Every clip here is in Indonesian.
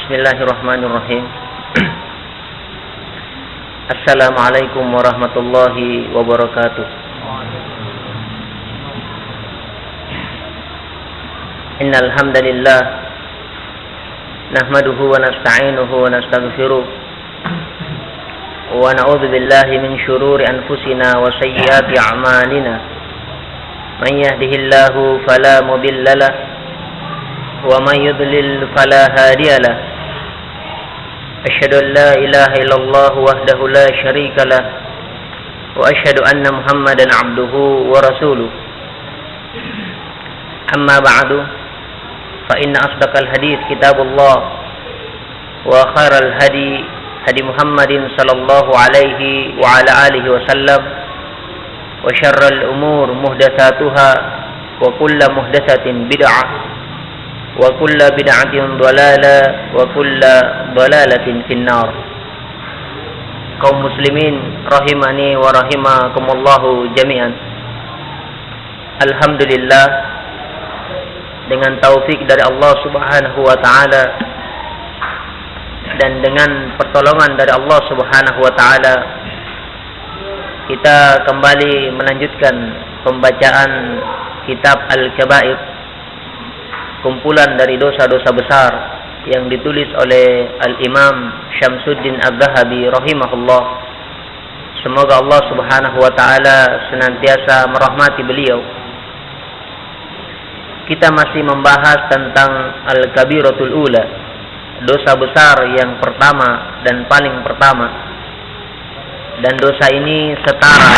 Bismillahirrahmanirrahim. Assalamualaikum warahmatullahi wabarakatuh. Innal hamdalillah nahmaduhu wa nasta'inuhu wa nastaghfiruh wa na'udzu billahi min shururi anfusina wa sayyiati a'malina. Man yahdihillahu fala mudilla lahu wa man yudlil fala hadiya lahu. Asyhadu an la ilaha illallah wahdahu la syarika lah wa asyhadu anna Muhammadan abduhu wa rasuluh. Amma ba'du, fa inna asdaqal hadits kitabullah wa khairal hadi hadi Muhammadin sallallahu alaihi wa ala alihi wasallam wa syarral umur muhdatsatuha wa kullu muhdatsatin bid'ah wa kullu bid'atin dhalalah wa kullu dhalalatin finnar. Kaum muslimin rahimani wa rahimakumullahu jami'an. Alhamdulillah, dengan taufik dari Allah Subhanahu wa taala dan dengan pertolongan dari Allah Subhanahu wa taala, kita kembali melanjutkan pembacaan kitab Al-Kabair, kumpulan dari dosa-dosa besar yang ditulis oleh Al-Imam Syamsuddin Az-Zahabi rahimahullah. Semoga Allah Subhanahu wa taala senantiasa merahmati beliau. Kita masih membahas tentang Al-Kabiratul Ula, dosa besar yang pertama dan paling pertama. Dan dosa ini setara,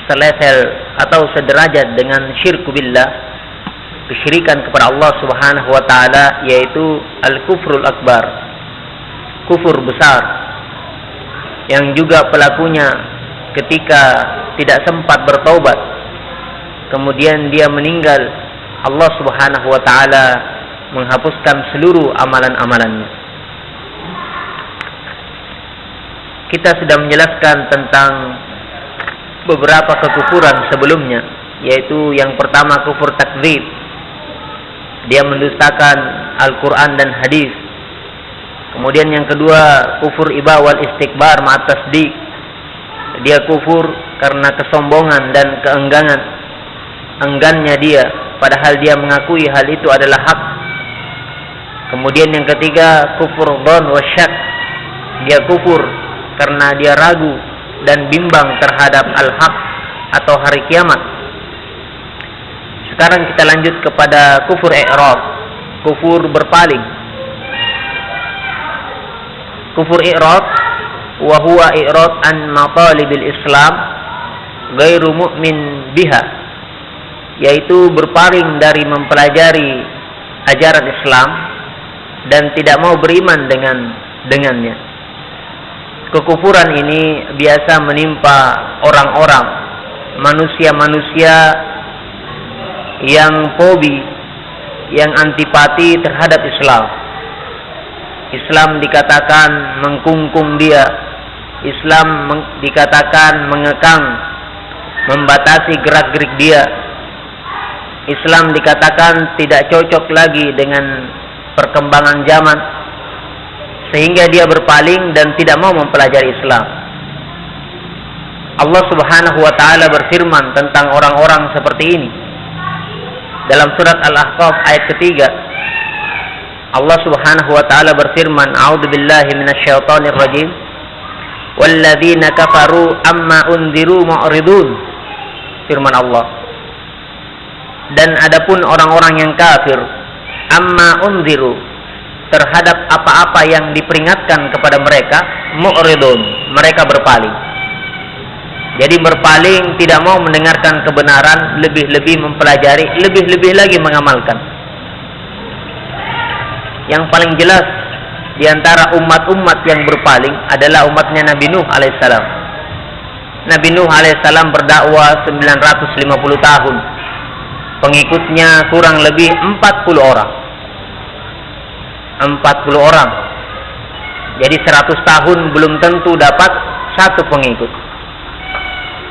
selevel atau sederajat dengan syirku billah, kesyirikan kepada Allah Subhanahu wa taala, yaitu al-kufrul akbar, kufur besar, yang juga pelakunya ketika tidak sempat bertaubat kemudian dia meninggal, Allah Subhanahu wa taala menghapuskan seluruh amalan-amalannya. Kita sudah menjelaskan tentang beberapa kekufuran sebelumnya, yaitu yang pertama kufur takdzib, dia mendustakan Al-Quran dan hadis. Kemudian yang kedua kufur iba wal istikbar ma'at tasdiq, dia kufur karena kesombongan dan keengganan, enggannya dia padahal dia mengakui hal itu adalah hak. Kemudian yang ketiga kufur dhon wa syak, dia kufur karena dia ragu dan bimbang terhadap al-haq atau hari kiamat. Sekarang kita lanjut kepada kufur i'rad, kufur berpaling. Kufur i'rad wa huwa i'rad an matalibil Islam ghairu mu'min biha, yaitu berpaling dari mempelajari ajaran Islam dan tidak mau beriman dengannya. Kekufuran ini biasa menimpa orang-orang, manusia-manusia yang fobi, yang antipati terhadap Islam. Islam dikatakan mengkungkung dia, Islam dikatakan mengekang, membatasi gerak-gerik dia. Islam dikatakan tidak cocok lagi dengan perkembangan zaman, sehingga dia berpaling dan tidak mau mempelajari Islam. Allah Subhanahu wa taala berfirman tentang orang-orang seperti ini dalam surat Al-Ahqaf ayat ketiga. Allah Subhanahu wa taala berfirman, a'udzubillahi minasyaitonir rajim, walladzina kafaru amma unziru mu'ridun. Firman Allah, dan adapun orang-orang yang kafir, amma unziru, terhadap apa-apa yang diperingatkan kepada mereka, mu'ridun, mereka berpaling. Jadi berpaling, tidak mau mendengarkan kebenaran, lebih-lebih mempelajari, lebih-lebih lagi mengamalkan. Yang paling jelas di antara umat-umat yang berpaling adalah umatnya Nabi Nuh alaihissalam. Nabi Nuh alaihissalam berdakwah 950 tahun. Pengikutnya kurang lebih 40 orang. 40 orang. Jadi 100 tahun belum tentu dapat satu pengikut.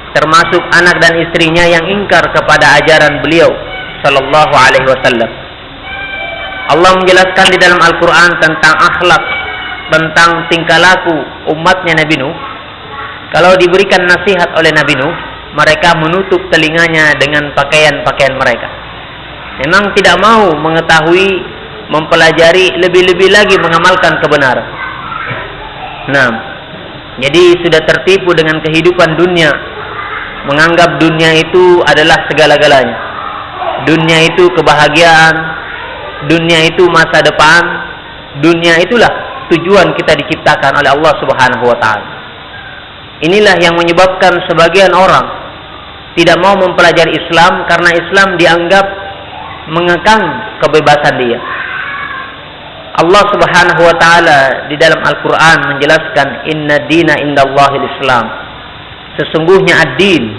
Termasuk anak dan istrinya yang ingkar kepada ajaran beliau sallallahu alaihi wasallam. Allah menjelaskan di dalam Al-Quran tentang akhlak, tentang tingkah laku umatnya Nabi Nuh. Kalau diberikan nasihat oleh Nabi Nuh, mereka menutup telinganya dengan pakaian-pakaian mereka. Memang tidak mau mengetahui, mempelajari, lebih-lebih lagi mengamalkan kebenaran. Nah, jadi sudah tertipu dengan kehidupan dunia, menganggap dunia itu adalah segala-galanya. Dunia itu kebahagiaan, dunia itu masa depan, dunia itulah tujuan kita diciptakan oleh Allah Subhanahu wa taala. Inilah yang menyebabkan sebagian orang tidak mau mempelajari Islam, karena Islam dianggap mengekang kebebasan dia. Allah Subhanahu wa taala di dalam Al-Qur'an menjelaskan, inna dina indallahil Islam. Sesungguhnya ad-din,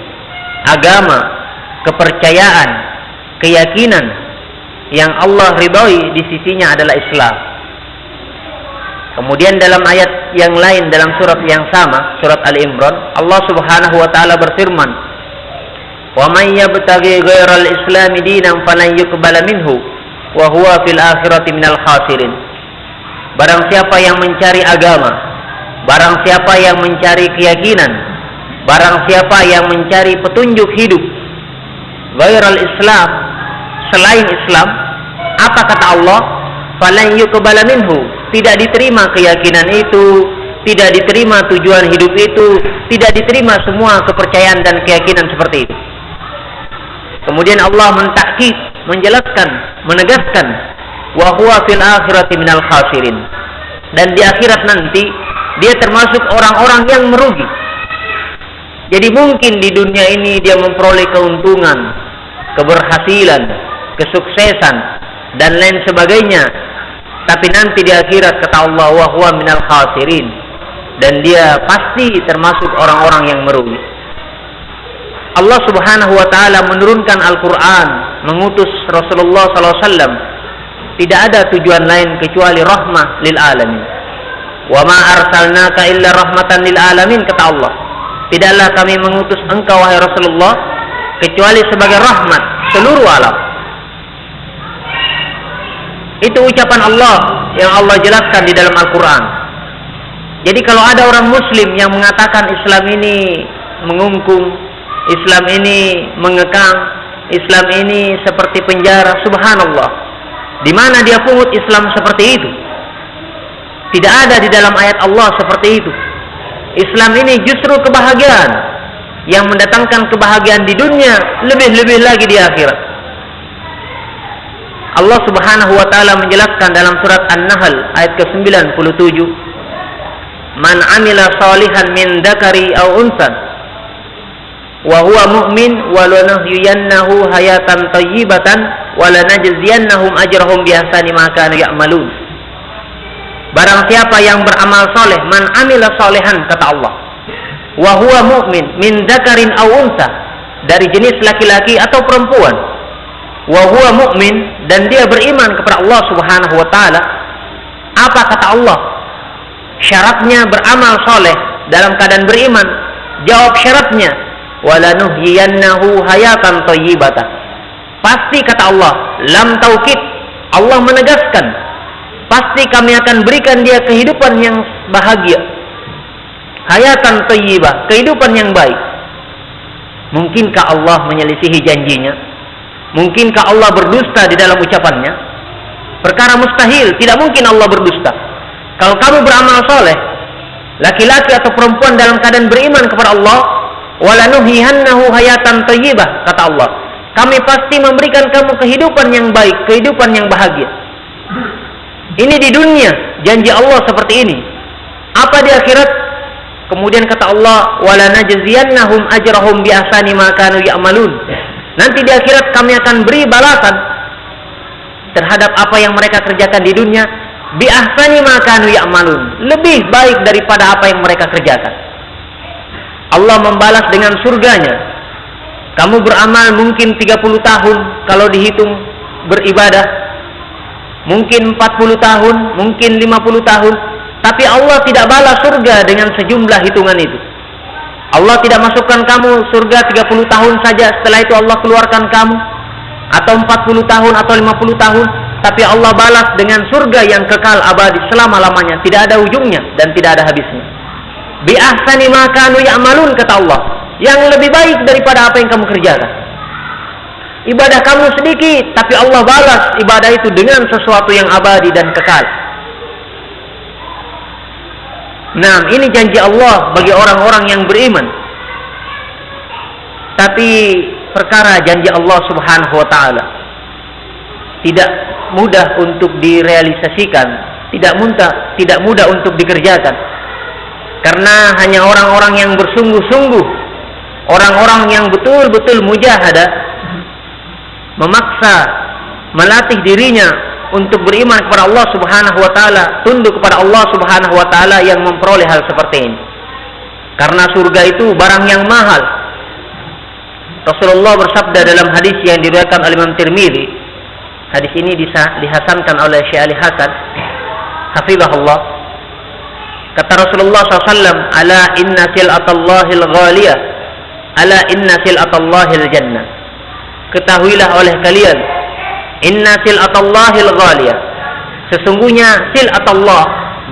agama, kepercayaan, keyakinan yang Allah ridhoi di sisinya adalah Islam. Kemudian dalam ayat yang lain dalam surat yang sama, surat Ali Imran, Allah Subhanahu wa taala berfirman, "Wa may yabtaghi ghairal islami dinan falan yuqbala minhu wa huwa fil akhirati minal khasirin." Barang siapa yang mencari agama, barang siapa yang mencari keyakinan, barang siapa yang mencari petunjuk hidup ghairal Islam, selain Islam, apa kata Allah? Falan yuqbala minhu, tidak diterima keyakinan itu, tidak diterima tujuan hidup itu, tidak diterima semua kepercayaan dan keyakinan seperti itu. Kemudian Allah mentakkid, menjelaskan, menegaskan, wa huwa fil akhirati minal khasirin. Dan di akhirat nanti dia termasuk orang-orang yang merugi. Jadi mungkin di dunia ini dia memperoleh keuntungan, keberhasilan, kesuksesan dan lain sebagainya. Tapi nanti di akhirat kata Allah, wa huwa minal khasirin, dan dia pasti termasuk orang-orang yang merugi. Allah Subhanahu wa taala menurunkan Al-Qur'an, mengutus Rasulullah sallallahu alaihi wasallam, tidak ada tujuan lain kecuali rahmah lil alamin. Wa ma arsalnaka illa rahmatan lil alamin, kata Allah. Tidaklah kami mengutus engkau wahai Rasulullah kecuali sebagai rahmat seluruh alam. Itu ucapan Allah yang Allah jelaskan di dalam Al-Quran. Jadi kalau ada orang Muslim yang mengatakan Islam ini mengungkung, Islam ini mengekang, Islam ini seperti penjara, subhanallah. Di mana dia pungut Islam seperti itu? Tidak ada di dalam ayat Allah seperti itu. Islam ini justru kebahagiaan, yang mendatangkan kebahagiaan di dunia, lebih-lebih lagi di akhirat. Allah Subhanahu wa taala menjelaskan dalam surat An-Nahl ayat ke-97, "Man 'amila shalihan min dzakari aw unsa wa huwa mu'min wa lanuhyiyannahu hayatan thayyibatan wa lanajziyannahum ajrahum bi ahsani ma kanu ya'malun." Barang siapa yang beramal soleh, man 'amila shalihan, kata Allah, wa huwa mu'min min dzakarin aw unsa, dari jenis laki-laki atau perempuan, wa huwa mu'min, dan dia beriman kepada Allah Subhanahu wa taala. Apa kata Allah? Syaratnya beramal soleh dalam keadaan beriman. Jawab syaratnya, walanuhyiyannahu hayatan thayyibatan. Pasti kata Allah, lam taukid, Allah menegaskan, pasti kami akan berikan dia kehidupan yang bahagia. Hayatan thayyibah, kehidupan yang baik. Mungkinkah Allah menyelisihi janjinya? Mungkinkah Allah berdusta di dalam ucapannya? Perkara mustahil, tidak mungkin Allah berdusta. Kalau kamu beramal soleh, laki-laki atau perempuan dalam keadaan beriman kepada Allah, walanuhyiyannahu hayatan thayyibah, kata Allah, kami pasti memberikan kamu kehidupan yang baik, kehidupan yang bahagia. Ini di dunia, janji Allah seperti ini. Apa di akhirat? Kemudian kata Allah, walanajziyannahum ajrahum bi ahsani ma kanu ya'malun. Nanti di akhirat kami akan beri balasan terhadap apa yang mereka kerjakan di dunia, bi ahsani ma kanu ya'malun, lebih baik daripada apa yang mereka kerjakan. Allah membalas dengan surganya. Kamu beramal mungkin 30 tahun kalau dihitung beribadah, mungkin 40 tahun, mungkin 50 tahun, tapi Allah tidak balas surga dengan sejumlah hitungan itu. Allah tidak masukkan kamu surga 30 tahun saja, setelah itu Allah keluarkan kamu, atau 40 tahun atau 50 tahun, tapi Allah balas dengan surga yang kekal abadi selama-lamanya, tidak ada ujungnya dan tidak ada habisnya. Bi ahsani ma kanu ya'malun, kata Allah, yang lebih baik daripada apa yang kamu kerjakan. Ibadah kamu sedikit, tapi Allah balas ibadah itu dengan sesuatu yang abadi dan kekal. Nah, ini janji Allah bagi orang-orang yang beriman. Tapi perkara janji Allah Subhanahu wa taala tidak mudah untuk direalisasikan, tidak mudah untuk dikerjakan. Karena hanya orang-orang yang bersungguh-sungguh, orang-orang yang betul-betul mujahadah, memaksa, melatih dirinya untuk beriman kepada Allah Subhanahu wa taala, tunduk kepada Allah Subhanahu wa taala, yang memperoleh hal seperti ini. Karena surga itu barang yang mahal. Rasulullah bersabda dalam hadis yang diriwayatkan oleh Imam Tirmidzi. Hadis ini dihasankan oleh Syekh Ali Hasan, hafizahullah. Kata Rasulullah SAW, ala inna sil'atallahil ghaliyah, ala inna sil'atallahil jannah. Ketahuilah oleh kalian, inna sil'atallahil ghaliyah, sesungguhnya sil'atallah,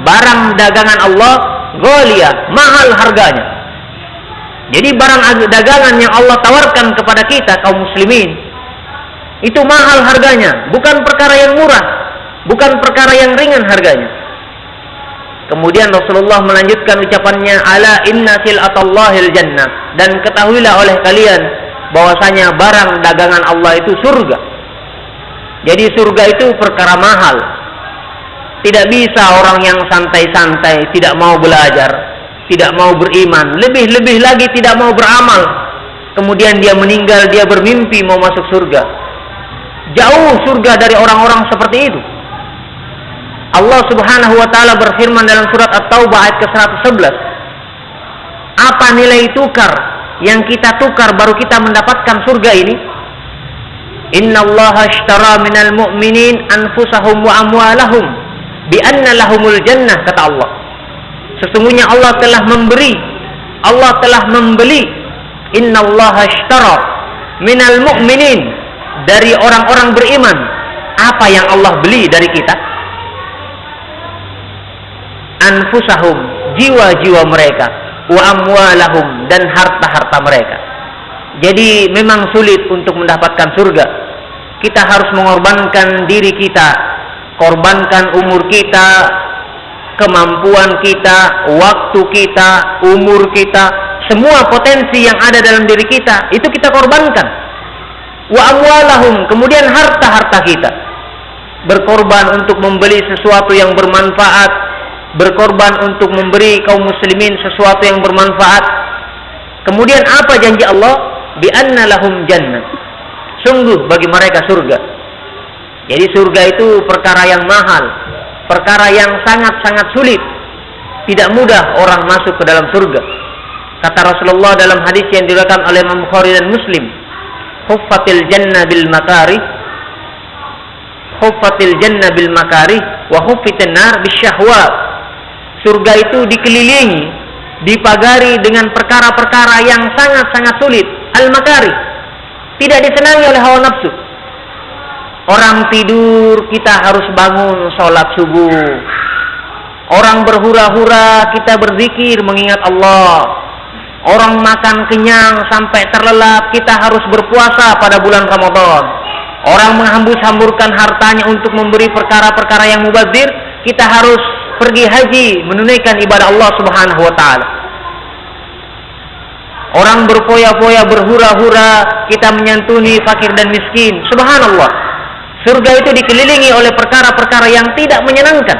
barang dagangan Allah, ghaliyah, mahal harganya. Jadi barang dagangan yang Allah tawarkan kepada kita kaum muslimin itu mahal harganya, bukan perkara yang murah, bukan perkara yang ringan harganya. Kemudian Rasulullah melanjutkan ucapannya, ala inna sil'atallahil jannah, dan ketahuilah oleh kalian bahwasanya barang dagangan Allah itu surga. Jadi surga itu perkara mahal. Tidak bisa orang yang santai-santai, tidak mau belajar, tidak mau beriman, lebih-lebih lagi tidak mau beramal, kemudian dia meninggal, dia bermimpi mau masuk surga. Jauh surga dari orang-orang seperti itu. Allah Subhanahu wa taala berfirman dalam surat At-Taubah ayat ke-111. Apa nilai tukar yang kita tukar baru kita mendapatkan surga ini? Innallaha ashtara minal mu'minin anfusahum wa amwalahum bi anna lahumul jannah, kata Allah. Sesungguhnya Allah telah memberi, Allah telah membeli. Innallaha ashtara minal mu'minin, dari orang-orang beriman. Apa yang Allah beli dari kita? Anfusahum, jiwa-jiwa mereka, wa amwalahum, dan harta-harta mereka. Jadi memang sulit untuk mendapatkan surga. Kita harus mengorbankan diri kita, korbankan umur kita, kemampuan kita, waktu kita, umur kita, semua potensi yang ada dalam diri kita, itu kita korbankan. Wa amwalahum, kemudian harta-harta kita. Berkorban untuk membeli sesuatu yang bermanfaat, berkorban untuk memberi kaum muslimin sesuatu yang bermanfaat. Kemudian apa janji Allah? Bi anna lahum jannah, sungguh bagi mereka surga. Jadi surga itu perkara yang mahal, perkara yang sangat-sangat sulit. Tidak mudah orang masuk ke dalam surga. Kata Rasulullah dalam hadis yang diriwayatkan oleh Imam Bukhari dan Muslim, huffatil jannah bil makarih, huffatil jannah bil makarih wa huffitin nar bisyahwat. Surga itu dikelilingi, dipagari dengan perkara-perkara yang sangat-sangat sulit. Al-makari, tidak disenangi oleh hawa nafsu. Orang tidur, kita harus bangun sholat subuh. Orang berhura-hura, kita berzikir mengingat Allah. Orang makan kenyang sampai terlelap, kita harus berpuasa pada bulan Ramadan. Orang menghambur-hamburkan hartanya untuk memberi perkara-perkara yang mubazir, kita harus pergi haji, menunaikan ibadah Allah Subhanahu wa taala. Orang berfoya-foya, berhura-hura, kita menyantuni fakir dan miskin. Subhanallah. Surga itu dikelilingi oleh perkara-perkara yang tidak menyenangkan.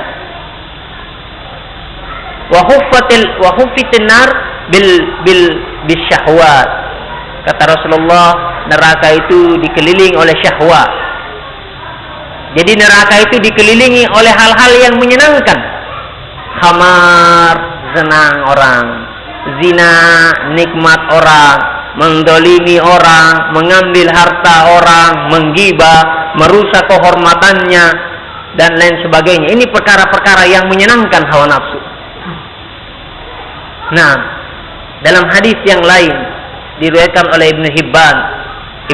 Wa huffitin nar bil syahwat. Kata Rasulullah, neraka itu dikelilingi oleh syahwat. Jadi neraka itu dikelilingi oleh hal-hal yang menyenangkan. Khamar, senang orang, zina, nikmat orang, mendolimi orang, mengambil harta orang, menggibah, merusak kehormatannya, dan lain sebagainya. Ini perkara-perkara yang menyenangkan hawa nafsu. Nah, dalam hadis yang lain diriwayatkan oleh Ibnu Hibban,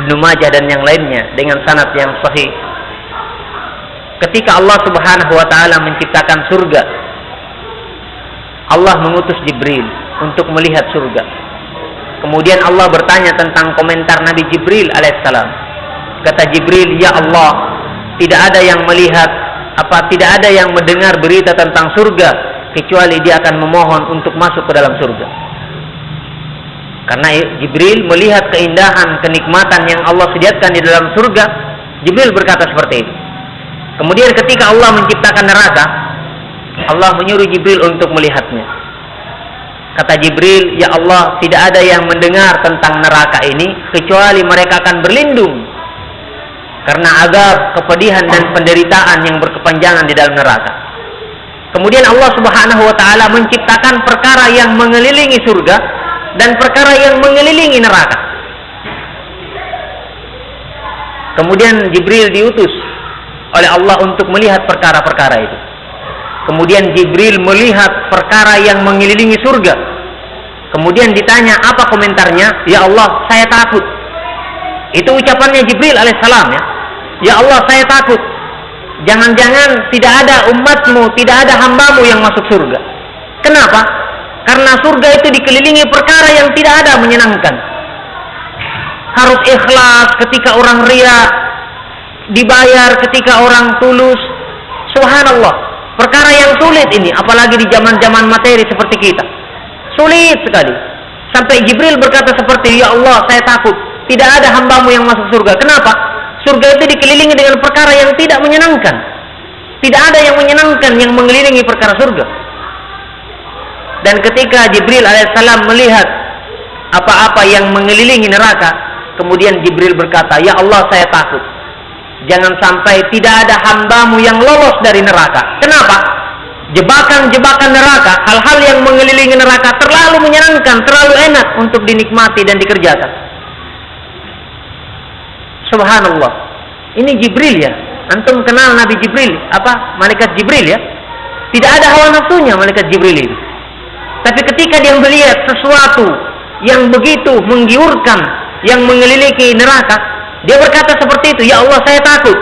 Ibnu Majah dan yang lainnya dengan sanad yang sahih, ketika Allah Subhanahu wa taala menciptakan surga, Allah mengutus Jibril untuk melihat surga. Kemudian Allah bertanya tentang komentar Nabi Jibril alaihissalam. Kata Jibril, "Ya Allah, tidak ada yang melihat tidak ada yang mendengar berita tentang surga kecuali dia akan memohon untuk masuk ke dalam surga." Karena Jibril melihat keindahan, kenikmatan yang Allah sediakan di dalam surga, Jibril berkata seperti itu. Kemudian ketika Allah menciptakan neraka, Allah menyuruh Jibril untuk melihatnya. Kata Jibril, "Ya Allah, tidak ada yang mendengar tentang neraka ini kecuali mereka akan berlindung karena azab, kepedihan dan penderitaan yang berkepanjangan di dalam neraka." Kemudian Allah Subhanahu wa taala menciptakan perkara yang mengelilingi surga dan perkara yang mengelilingi neraka. Kemudian Jibril diutus oleh Allah untuk melihat perkara-perkara itu. Kemudian Jibril melihat perkara yang mengelilingi surga. Kemudian ditanya, apa komentarnya? "Ya Allah, saya takut." Itu ucapannya Jibril alaihissalam, ya. "Ya Allah, saya takut. Jangan-jangan tidak ada umatmu, tidak ada hambamu yang masuk surga." Kenapa? Karena surga itu dikelilingi perkara yang tidak ada menyenangkan. Harus ikhlas ketika orang riya, dibayar ketika orang tulus. Subhanallah. Perkara yang sulit ini, apalagi di zaman-zaman materi seperti kita. Sulit sekali. Sampai Jibril berkata seperti, "Ya Allah, saya takut. Tidak ada hambamu yang masuk surga." Kenapa? Surga itu dikelilingi dengan perkara yang tidak menyenangkan. Tidak ada yang menyenangkan yang mengelilingi perkara surga. Dan ketika Jibril alaihissalam melihat apa-apa yang mengelilingi neraka, kemudian Jibril berkata, "Ya Allah, saya takut. Jangan sampai tidak ada hambamu yang lolos dari neraka." Kenapa? Jebakan-jebakan neraka, hal-hal yang mengelilingi neraka terlalu menyenangkan, terlalu enak untuk dinikmati dan dikerjakan. Subhanallah. Ini Jibril, ya. Antum kenal Nabi Jibril, malaikat Jibril, ya. Tidak ada hawa nafsunya malaikat Jibril itu. Tapi ketika dia melihat sesuatu yang begitu menggiurkan, yang mengelilingi neraka, dia berkata seperti itu, "Ya Allah, saya takut.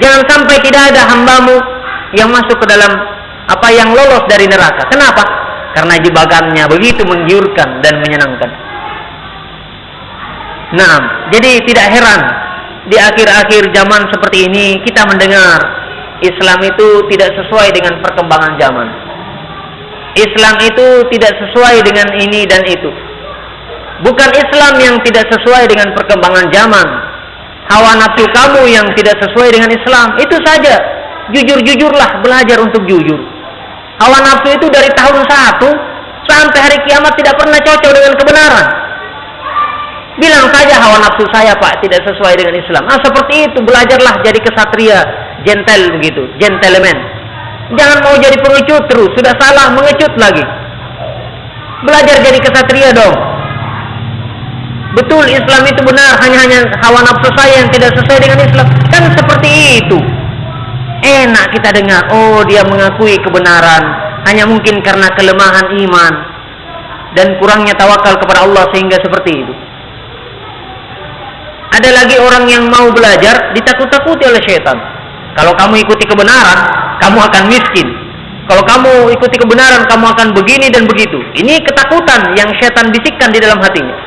Jangan sampai tidak ada hambamu yang masuk ke dalam yang lolos dari neraka." Kenapa? Karena jebakannya begitu menggiurkan dan menyenangkan. Nah, jadi tidak heran di akhir-akhir zaman seperti ini kita mendengar Islam itu tidak sesuai dengan perkembangan zaman. Islam itu tidak sesuai dengan ini dan itu. Bukan Islam yang tidak sesuai dengan perkembangan zaman. Hawa nafsu kamu yang tidak sesuai dengan Islam. Itu saja. Jujur-jujurlah, belajar untuk jujur. Hawa nafsu itu dari tahun 1 sampai hari kiamat tidak pernah cocok dengan kebenaran. Bilang saja hawa nafsu saya, Pak, tidak sesuai dengan Islam. Seperti itu, belajarlah jadi kesatria, gentle begitu, gentleman. Jangan mau jadi pengecut terus, sudah salah mengecut lagi. Belajar jadi kesatria dong. Betul, Islam itu benar, hanya hawa nafsu saya yang tidak sesuai dengan Islam. Kan seperti itu. Enak kita dengar, oh dia mengakui kebenaran, hanya mungkin karena kelemahan iman dan kurangnya tawakal kepada Allah sehingga seperti itu. Ada lagi orang yang mau belajar ditakut-takuti oleh syaitan. Kalau kamu ikuti kebenaran, kamu akan miskin. Kalau kamu ikuti kebenaran, kamu akan begini dan begitu. Ini ketakutan yang syaitan bisikkan di dalam hatinya.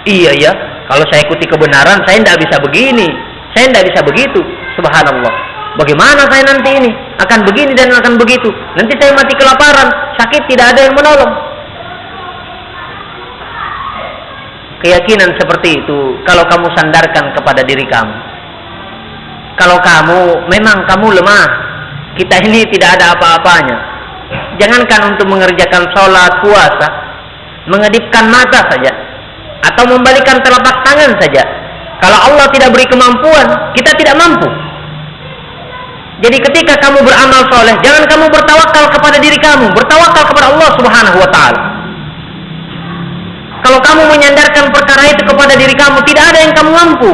Iya ya, kalau saya ikuti kebenaran, saya tidak bisa begini, saya tidak bisa begitu. Subhanallah. Bagaimana saya nanti ini? Akan begini dan akan begitu. Nanti saya mati kelaparan, sakit tidak ada yang menolong. Keyakinan seperti itu kalau kamu sandarkan kepada diri kamu. Kalau memang kamu lemah, kita ini tidak ada apa-apanya. Jangankan untuk mengerjakan sholat, puasa, mengedipkan mata saja, atau membalikan telapak tangan saja. Kalau Allah tidak beri kemampuan, kita tidak mampu. Jadi ketika kamu beramal soleh, jangan kamu bertawakal kepada diri kamu, bertawakal kepada Allah Subhanahu wa ta'ala. Kalau kamu menyandarkan perkara itu kepada diri kamu, tidak ada yang kamu mampu.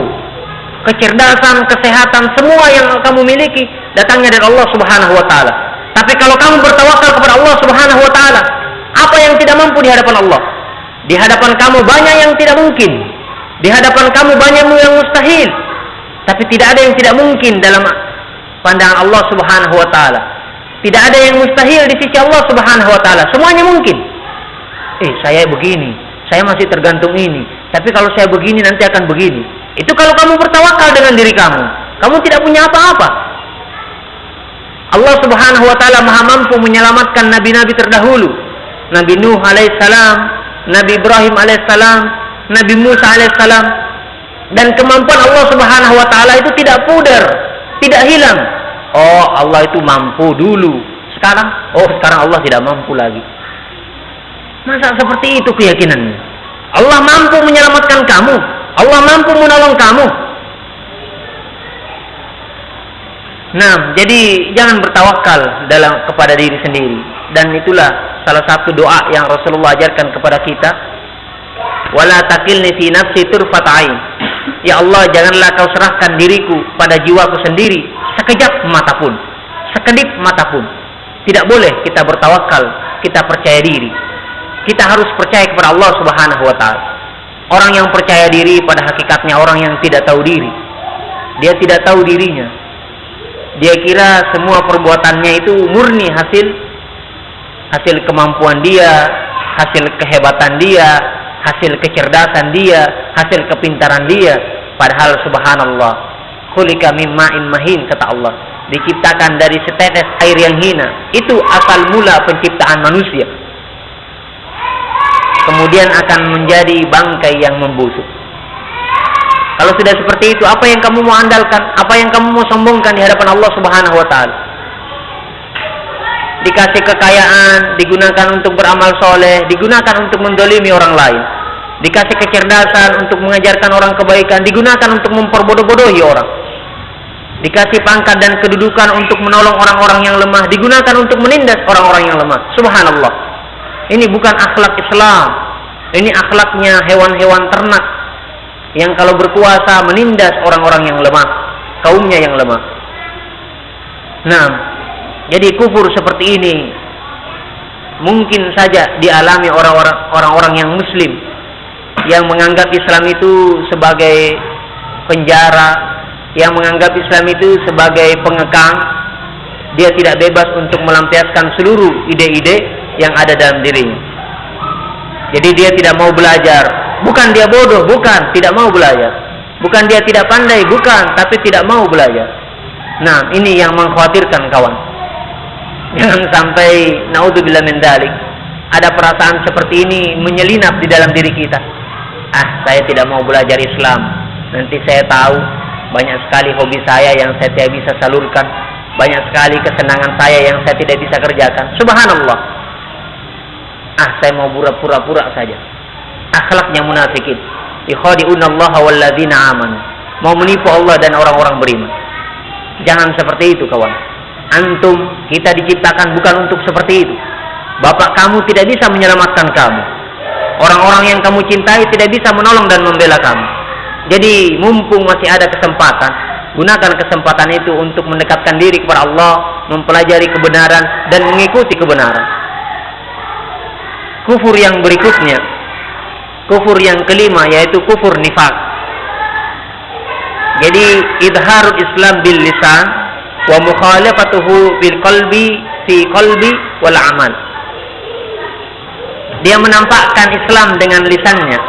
Kecerdasan, kesehatan, semua yang kamu miliki datangnya dari Allah Subhanahu wa ta'ala. Tapi kalau kamu bertawakal kepada Allah Subhanahu wa ta'ala, apa yang tidak mampu di hadapan Allah? Di hadapan kamu banyak yang tidak mungkin. Di hadapan kamu banyak yang mustahil. Tapi tidak ada yang tidak mungkin dalam pandangan Allah Subhanahu wa taala. Tidak ada yang mustahil di sisi Allah Subhanahu wa taala. Semuanya mungkin. Saya begini, saya masih tergantung ini. Tapi kalau saya begini nanti akan begini. Itu kalau kamu bertawakal dengan diri kamu. Kamu tidak punya apa-apa. Allah Subhanahu wa taala Maha mampu menyelamatkan nabi-nabi terdahulu. Nabi Nuh alaihissalam, Nabi Ibrahim alaihissalam, Nabi Musa alaihissalam. Dan kemampuan Allah Subhanahu wa taala itu tidak pudar, tidak hilang. Oh, Allah itu mampu dulu. Sekarang Allah tidak mampu lagi. Masa seperti itu keyakinannya? Allah mampu menyelamatkan kamu. Allah mampu menolong kamu. Nah, jadi jangan bertawakal kepada diri sendiri. Dan itulah salah satu doa yang Rasulullah ajarkan kepada kita. Wala takilni fi nafsi turfat ain. Ya Allah, janganlah kau serahkan diriku pada jiwaku sendiri sekejap mata pun, sekedip mata pun. Tidak boleh kita bertawakal, kita percaya diri. Kita harus percaya kepada Allah Subhanahu wa taala. Orang yang percaya diri pada hakikatnya orang yang tidak tahu diri. Dia tidak tahu dirinya. Dia kira semua perbuatannya itu murni hasil kemampuan dia, hasil kehebatan dia, hasil kecerdasan dia, hasil kepintaran dia. Padahal subhanallah, khuliqa min ma'in mahin, kata Allah, diciptakan dari setetes air yang hina. Itu asal mula penciptaan manusia. Kemudian akan menjadi bangkai yang membusuk. Kalau sudah seperti itu, apa yang kamu mau andalkan? Apa yang kamu mau sombongkan di hadapan Allah Subhanahu wa taala? Dikasih kekayaan, digunakan untuk beramal soleh, digunakan untuk mendolimi orang lain. Dikasih kecerdasan untuk mengajarkan orang kebaikan, digunakan untuk memperbodoh-bodohi orang. Dikasih pangkat dan kedudukan untuk menolong orang-orang yang lemah, digunakan untuk menindas orang-orang yang lemah. Subhanallah. Ini bukan akhlak Islam. Ini akhlaknya hewan-hewan ternak yang kalau berkuasa menindas orang-orang yang lemah, kaumnya yang lemah. Nah, jadi kufur seperti ini mungkin saja dialami orang-orang yang muslim, yang menganggap Islam itu sebagai penjara, yang menganggap Islam itu sebagai pengekang. Dia tidak bebas untuk melampiaskan seluruh ide-ide yang ada dalam dirinya. Jadi dia tidak mau belajar. Bukan dia bodoh, bukan, tidak mau belajar. Bukan dia tidak pandai, bukan, tapi tidak mau belajar. Nah, ini yang mengkhawatirkan kawan. Jangan sampai naudzubillah min dzalik, ada perasaan seperti ini menyelinap di dalam diri kita. Saya tidak mau belajar Islam. Nanti saya tahu banyak sekali hobi saya yang saya tidak bisa salurkan. Banyak sekali kesenangan saya yang saya tidak bisa kerjakan. Subhanallah. Saya mau pura-pura saja. Akhlaknya munafikin. Ikhadi'unallaha walladzina amanu. Mau menipu Allah dan orang-orang beriman. Jangan seperti itu kawan. Antum, kita diciptakan bukan untuk seperti itu. Bapak kamu tidak bisa menyelamatkan kamu. Orang-orang yang kamu cintai tidak bisa menolong dan membela kamu. Jadi mumpung masih ada kesempatan, gunakan kesempatan itu untuk mendekatkan diri kepada Allah, mempelajari kebenaran dan mengikuti kebenaran. Kufur yang berikutnya, kufur yang kelima, yaitu kufur nifaq. Jadi idharul Islam bil lisan wa mukhalafatuhu bil qalbi fi qalbi wal amal. Dia menampakkan Islam dengan lisannya.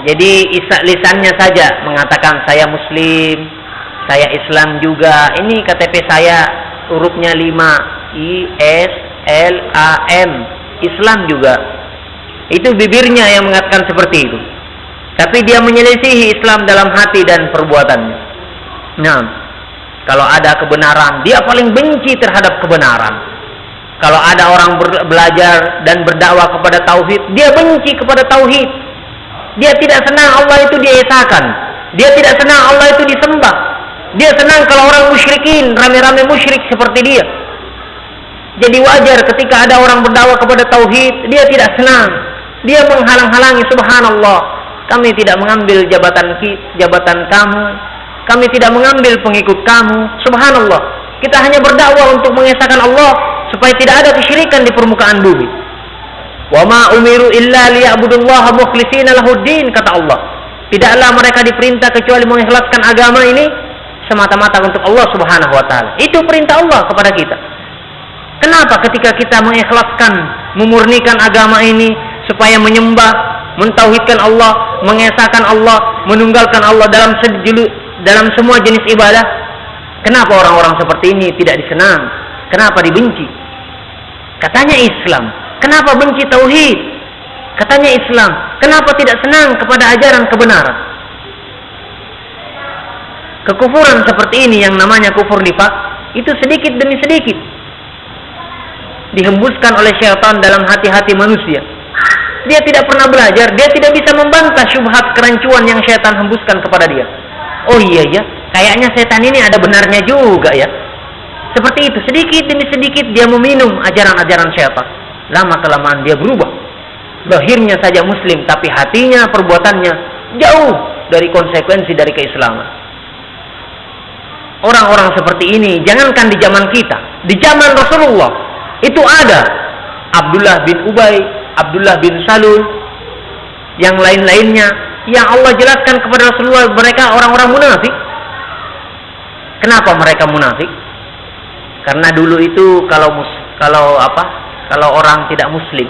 Jadi lisannya saja mengatakan saya muslim, saya Islam juga. Ini KTP saya hurufnya 5 ISLAM, Islam juga. Itu bibirnya yang mengatakan seperti itu. Tapi dia menyelisihi Islam dalam hati dan perbuatannya. Nah, kalau ada kebenaran, dia paling benci terhadap kebenaran. Kalau ada orang belajar dan berdakwah kepada tauhid, dia benci kepada tauhid. Dia tidak senang Allah itu diesakan. Dia tidak senang Allah itu disembah. Dia senang kalau orang musyrikin, rame-rame musyrik seperti dia. Jadi wajar ketika ada orang berdakwah kepada tauhid, dia tidak senang. Dia menghalang-halangi. Subhanallah. Kami tidak mengambil jabatan kamu. Kami tidak mengambil pengikut kamu. Subhanallah. Kita hanya berdakwah untuk mengesahkan Allah supaya tidak ada kesyirikan di permukaan bumi. Wa ma umiru illa liya'budullaha mukhlishina lahuddin, kata Allah. Tidaklah mereka diperintah kecuali mengikhlaskan agama ini semata-mata untuk Allah Subhanahu wa taala. Itu perintah Allah kepada kita. Kenapa ketika kita mengikhlaskan, memurnikan agama ini supaya menyembah, mentauhidkan Allah, mengesahkan Allah, menunggalkan Allah dalam semua jenis ibadah, kenapa orang-orang seperti ini tidak disenang? Kenapa dibenci? Katanya Islam. Kenapa benci tauhid? Katanya Islam. Kenapa tidak senang kepada ajaran kebenaran? Kekufuran seperti ini yang namanya kufur nifaq, itu sedikit demi sedikit dihembuskan oleh syaitan dalam hati-hati manusia. Dia tidak pernah belajar, dia tidak bisa membantah syubhat kerancuan yang syaitan hembuskan kepada dia. Oh iya ya, kayaknya setan ini ada benarnya juga ya. Seperti itu, sedikit demi sedikit dia meminum ajaran-ajaran syaitan. Lama-kelamaan dia berubah. Lahirnya saja muslim, tapi hatinya, perbuatannya jauh dari konsekuensi dari keislaman. Orang-orang seperti ini, jangankan di zaman kita, di zaman Rasulullah, itu ada Abdullah bin Ubay, Abdullah bin Salul, yang lain-lainnya, yang Allah jelaskan kepada Rasulullah, mereka orang-orang munafik. Kenapa mereka munafik? Karena dulu itu kalau orang tidak muslim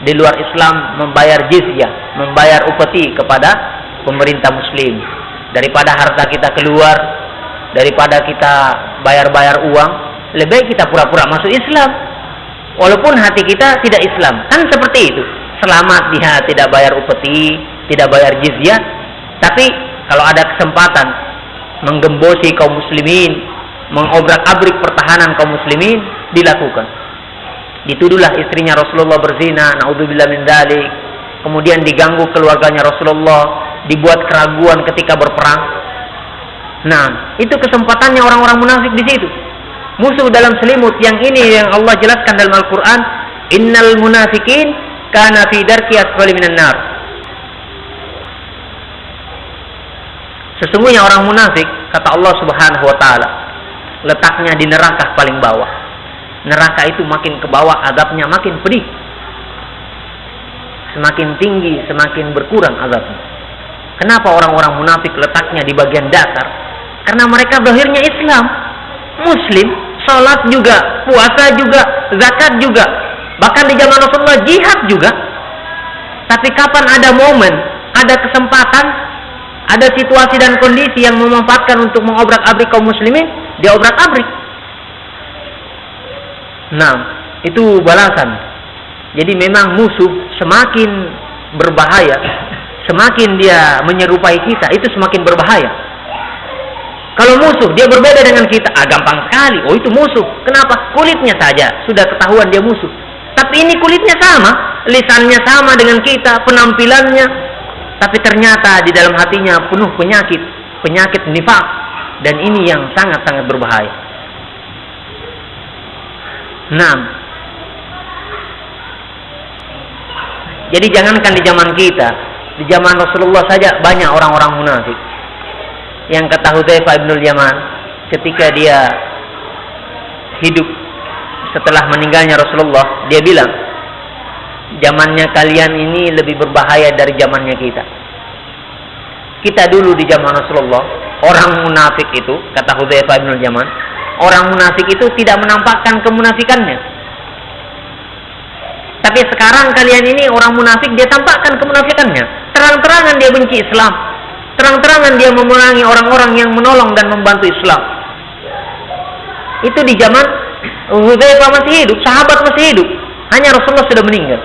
di luar Islam membayar jizyah, membayar upeti kepada pemerintah muslim. Daripada harta kita keluar, daripada kita bayar-bayar uang, lebih baik kita pura-pura masuk Islam. Walaupun hati kita tidak Islam. Kan seperti itu. Selamat dia tidak bayar upeti, tidak bayar jizyah. Tapi kalau ada kesempatan menggembosi kaum muslimin, mengobrak-abrik pertahanan kaum muslimin, dilakukan. Dituduhlah istrinya Rasulullah berzina, naudzubillah min dzalik. Kemudian diganggu keluarganya Rasulullah, dibuat keraguan ketika berperang. Nah, itu kesempatannya orang-orang munafik di situ. Musuh dalam selimut yang ini yang Allah jelaskan dalam Al-Quran, innal munafikin kana fi darki asfali minan nar. Sesungguhnya orang munafik, kata Allah Subhanahu wa taala, letaknya di neraka paling bawah. Neraka itu makin ke bawah, azabnya makin pedih. Semakin tinggi, semakin berkurang azabnya. Kenapa orang-orang munafik letaknya di bagian dasar? Karena mereka zahirnya Islam, muslim, salat juga, puasa juga, zakat juga, bahkan di zaman Rasulullah jihad juga. Tapi kapan ada momen, ada kesempatan, ada situasi dan kondisi yang memanfaatkan untuk mengobrak-abrik kaum muslimin, dia obrak-abrik. Nah, itu balasan. Jadi memang musuh semakin berbahaya, semakin dia menyerupai kita, itu semakin berbahaya. Kalau musuh, dia berbeda dengan kita, gampang sekali. Oh, itu musuh. Kenapa? Kulitnya saja sudah ketahuan dia musuh. Tapi ini kulitnya sama, lisannya sama dengan kita, penampilannya, tapi ternyata di dalam hatinya penuh penyakit nifaq, dan ini yang sangat-sangat berbahaya. Nah, jadi jangankan di zaman kita, di zaman Rasulullah saja banyak orang-orang munafik. Yang kata Hudzaifah bin Yaman ketika dia hidup setelah meninggalnya Rasulullah, dia bilang, zamannya kalian ini lebih berbahaya dari zamannya kita. Kita dulu di zaman Rasulullah, orang munafik itu, kata Hudzaifah bin Yaman, orang munafik itu tidak menampakkan kemunafikannya. Tapi sekarang kalian ini orang munafik, dia tampakkan kemunafikannya. Terang-terangan dia benci Islam, terang-terangan dia memerangi orang-orang yang menolong dan membantu Islam. Itu di zaman Hudzaifah masih hidup, sahabat masih hidup, hanya Rasulullah sudah meninggal.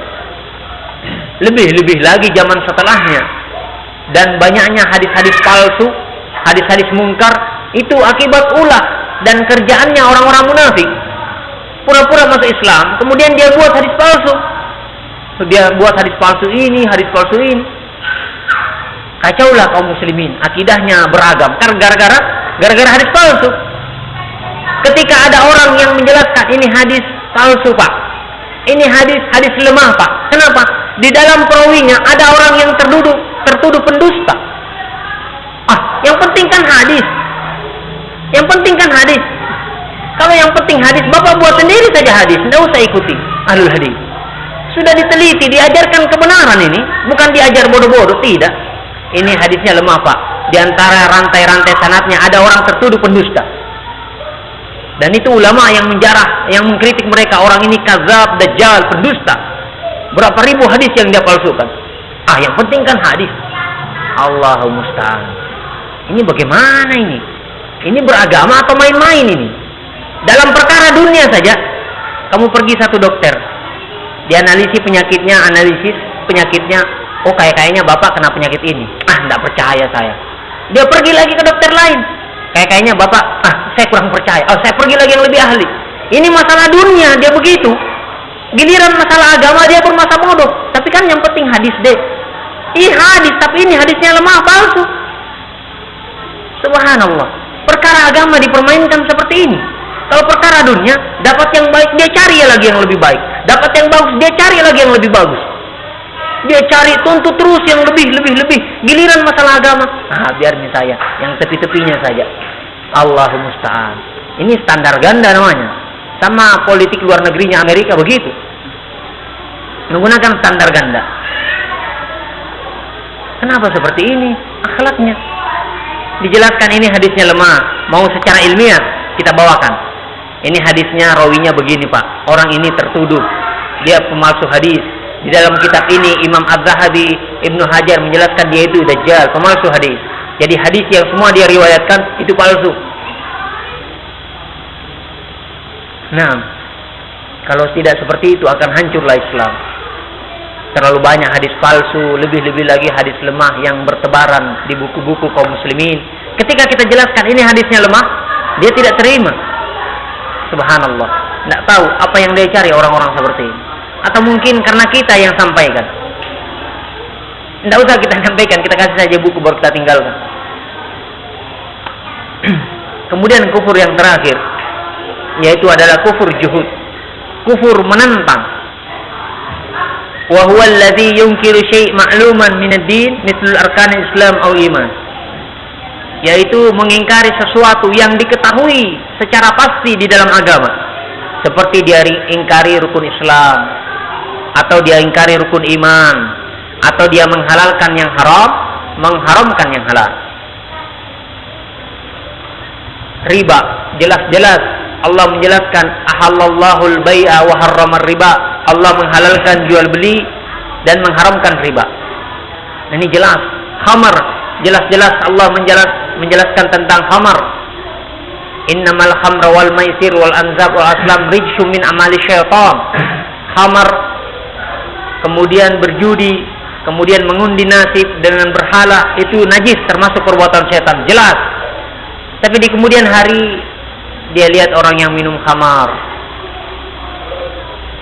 Lebih lagi zaman setelahnya, dan banyaknya hadis-hadis palsu, hadis-hadis mungkar, itu akibat ulah dan kerjaannya orang-orang munafik. Pura-pura masuk Islam, kemudian dia buat hadis palsu. Dia buat hadis palsu ini, hadis palsu ini. Kacaulah kaum muslimin, akidahnya beragam gara-gara hadis palsu. Ketika ada orang yang menjelaskan ini hadis palsu, Pak, ini hadis lemah, Pak. Kenapa? Di dalam perawinya ada orang yang tertuduh pendusta. Yang penting kan hadis. Yang penting kan hadis. Kalau yang penting hadis, Bapak buat sendiri saja hadis, tidak usah ikuti ahlul hadis. Sudah diteliti, diajarkan kebenaran ini, bukan diajar bodoh-bodoh, tidak. Ini hadisnya lemah, Pak. di antara rantai-rantai sanadnya ada orang tertuduh pendusta. Dan itu ulama yang menjarah, yang mengkritik mereka, orang ini kadzab, dajjal, pendusta. Berapa ribu hadis yang dia palsukan. Yang penting kan hadis. Allahumma musta'an. Ini bagaimana ini? Ini beragama atau main-main ini? Dalam perkara dunia saja, kamu pergi satu dokter, dianalisis penyakitnya, oh kayaknya bapak kena penyakit ini. Enggak percaya saya. Dia pergi lagi ke dokter lain. Kayaknya bapak, saya kurang percaya. Saya pergi lagi yang lebih ahli. Ini masalah dunia, dia begitu. Giliran masalah agama dia bermasa bodoh. Tapi kan yang penting hadis deh. Hadis, tapi ini hadisnya lemah, palsu. Subhanallah. Perkara agama dipermainkan seperti ini. Kalau perkara dunia, dapat yang baik, dia cari lagi yang lebih baik. Dapat yang bagus, dia cari lagi yang lebih bagus. Dia cari, tuntut terus yang lebih. Giliran masalah agama, biarnya saya, yang tepi-tepinya saja. Allahumma musta'an. Ini standar ganda namanya. Sama politik luar negerinya Amerika begitu. Menggunakan standar ganda. Kenapa seperti ini akhlaknya? Dijelaskan ini hadisnya lemah. Mau secara ilmiah kita bawakan. Ini hadisnya rawinya begini Pak. Orang ini tertuduh dia pemalsu hadis. Di dalam kitab ini Imam Az-Zahabi, Ibnu Hajar menjelaskan dia itu dajjal, pemalsu hadis. Jadi hadis yang semua dia riwayatkan itu palsu. Nah, kalau tidak seperti itu akan hancurlah Islam. Terlalu banyak hadis palsu, lebih-lebih lagi hadis lemah yang bertebaran di buku-buku kaum muslimin. Ketika kita jelaskan ini hadisnya lemah, dia tidak terima. Subhanallah. Tidak tahu apa yang dia cari orang-orang seperti ini. Atau mungkin karena kita yang sampaikan. Tidak usah kita sampaikan, kita kasih saja buku baru kita tinggalkan. Kemudian kufur yang terakhir, yaitu adalah kufur juhud. Kufur menentang. Wa huwa alladhi yunkiru syai' ma'luman min ad-din mithlul arkan Islam aw iman. Yaitu mengingkari sesuatu yang diketahui secara pasti di dalam agama. Seperti dia ingkari rukun Islam, atau dia ingkari rukun iman, atau dia menghalalkan yang haram, mengharamkan yang halal. Riba, jelas-jelas Allah menjelaskan ahallallahu al-bai'a wa harrama riba. Allah menghalalkan jual beli dan mengharamkan riba. Ini jelas. Khamar, jelas-jelas Allah menjelaskan tentang khamar. Innamal khamra wal maisir wal anzab wal aslam rijsum min amali syaitan. Khamar, kemudian berjudi, kemudian mengundi nasib dengan berhala, itu najis, termasuk perbuatan setan, jelas. Tapi di kemudian hari dia lihat orang yang minum khamar.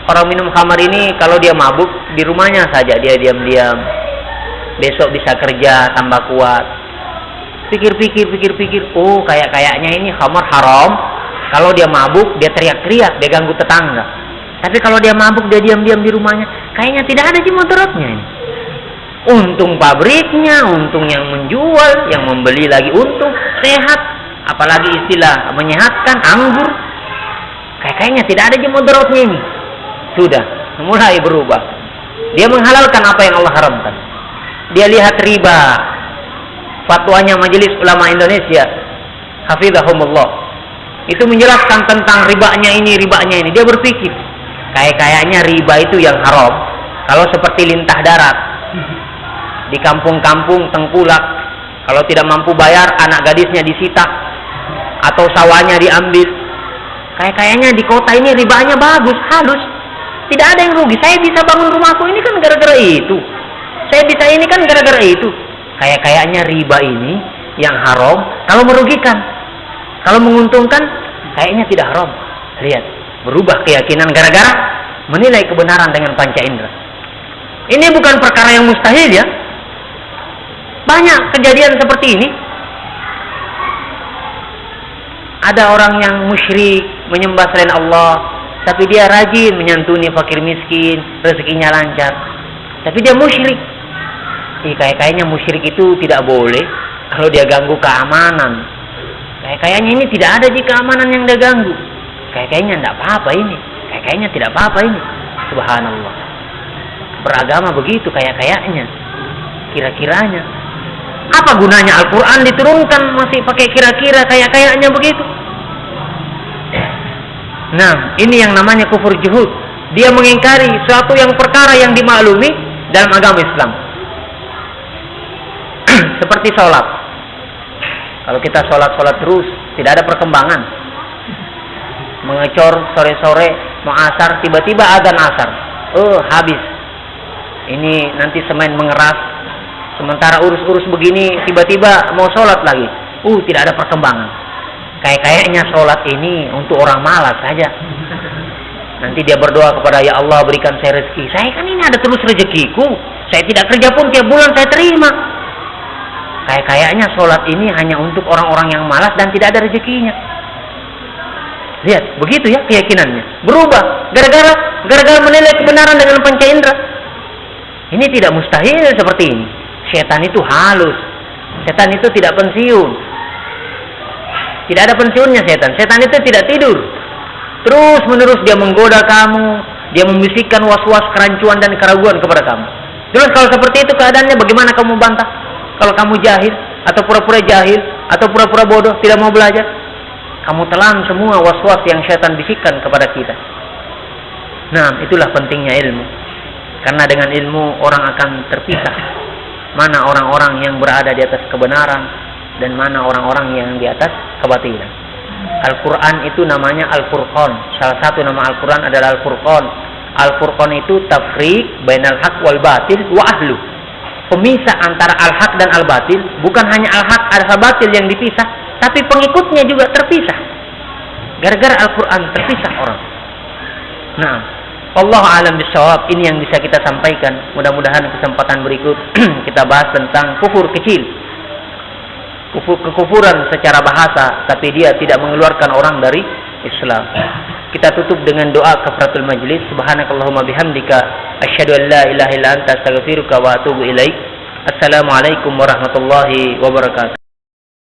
Orang minum khamar ini kalau dia mabuk di rumahnya saja dia diam-diam. Besok bisa kerja tambah kuat. Pikir-pikir, oh kayaknya ini khamar haram. Kalau dia mabuk dia teriak-teriak, dia ganggu tetangga. Tapi kalau dia mabuk dia diam-diam di rumahnya, kayaknya tidak ada mudaratnya ini. Untung pabriknya, untung yang menjual, yang membeli lagi untung, sehat. Apalagi istilah menyehatkan, anggur. Kayaknya tidak ada mudaratnya ini. Sudah mulai berubah. Dia menghalalkan apa yang Allah haramkan. Dia lihat riba. Fatwanya Majelis Ulama Indonesia, hafizahumullah, itu menjelaskan tentang ribanya ini. Dia berpikir, kayaknya riba itu yang haram. Kalau seperti lintah darat di kampung-kampung tengkulak, kalau tidak mampu bayar, anak gadisnya disita atau sawahnya diambil. Kayaknya di kota ini ribanya bagus, halus, tidak ada yang rugi. Saya bisa bangun rumahku ini kan gara-gara itu. Saya bisa ini kan gara-gara itu. Kayaknya riba ini yang haram kalau merugikan. Kalau menguntungkan kayaknya tidak haram. Lihat, berubah keyakinan gara-gara menilai kebenaran dengan panca indera. Ini bukan perkara yang mustahil ya. Banyak kejadian seperti ini. Ada orang yang musyrik, menyembah selain Allah, tapi dia rajin menyantuni fakir miskin, rezekinya lancar. Tapi dia musyrik. Kayaknya musyrik itu tidak boleh kalau dia ganggu keamanan. Kayaknya ini tidak ada keamanan yang dia ganggu. Kayaknya tidak apa-apa ini. Kayaknya tidak apa-apa ini. Subhanallah. Beragama begitu kayaknya. Kira-kiranya. Apa gunanya Al-Quran diturunkan masih pakai kira-kira kayak-kayaknya begitu? Nah, ini yang namanya kufur juhud. Dia mengingkari suatu yang perkara yang dimaklumi dalam agama Islam. Seperti sholat. Kalau kita sholat terus, tidak ada perkembangan. Mengecor sore-sore, mau asar, tiba-tiba adzan asar. Habis. Ini nanti semen mengeras. Sementara urus-urus begini, tiba-tiba mau sholat lagi. Tidak ada perkembangan. Kayaknya sholat ini untuk orang malas saja. Nanti dia berdoa kepada, ya Allah berikan saya rezeki. Saya kan ini ada terus rezekiku. Saya tidak kerja pun tiap bulan saya terima. Kayaknya sholat ini hanya untuk orang-orang yang malas dan tidak ada rezekinya. Lihat, begitu ya keyakinannya. Berubah gara-gara menilai kebenaran dengan panca indera. Ini tidak mustahil seperti ini. Setan itu halus. Setan itu tidak pensiun. Tidak ada pensiunnya setan. Setan itu tidak tidur. Terus menerus dia menggoda kamu. Dia membisikkan was-was, kerancuan dan keraguan kepada kamu. Terus kalau seperti itu keadaannya, bagaimana kamu bantah? Kalau kamu jahil, atau pura-pura jahil, atau pura-pura bodoh, tidak mau belajar, kamu telan semua was-was yang syaitan bisikkan kepada kita. Nah, itulah pentingnya ilmu. Karena dengan ilmu orang akan terpisah. Mana orang-orang yang berada di atas kebenaran dan mana orang-orang yang di atas kebatilan. Al-Quran itu namanya Al-Furqan. Salah satu nama Al-Quran adalah Al-Furqan. Al-Furqan itu tafriq bainal haq wal batil wa ahlu. Pemisah antara al-haq dan al-batil. Bukan hanya al-haq al-batil yang dipisah, tapi pengikutnya juga terpisah. Gara-gara Al-Quran terpisah orang. Nah, wallahu a'lam bishawab. Ini yang bisa kita sampaikan. Mudah-mudahan kesempatan berikut kita bahas tentang kufur kecil. Kekufuran secara bahasa, tapi dia tidak mengeluarkan orang dari Islam. Kita tutup dengan doa kafaratul majlis. Subhanakallahumma bihamdika asyhadu an la ilaha illa anta astaghfiruka wa atubu ilaik. Assalamualaikum warahmatullahi wabarakatuh.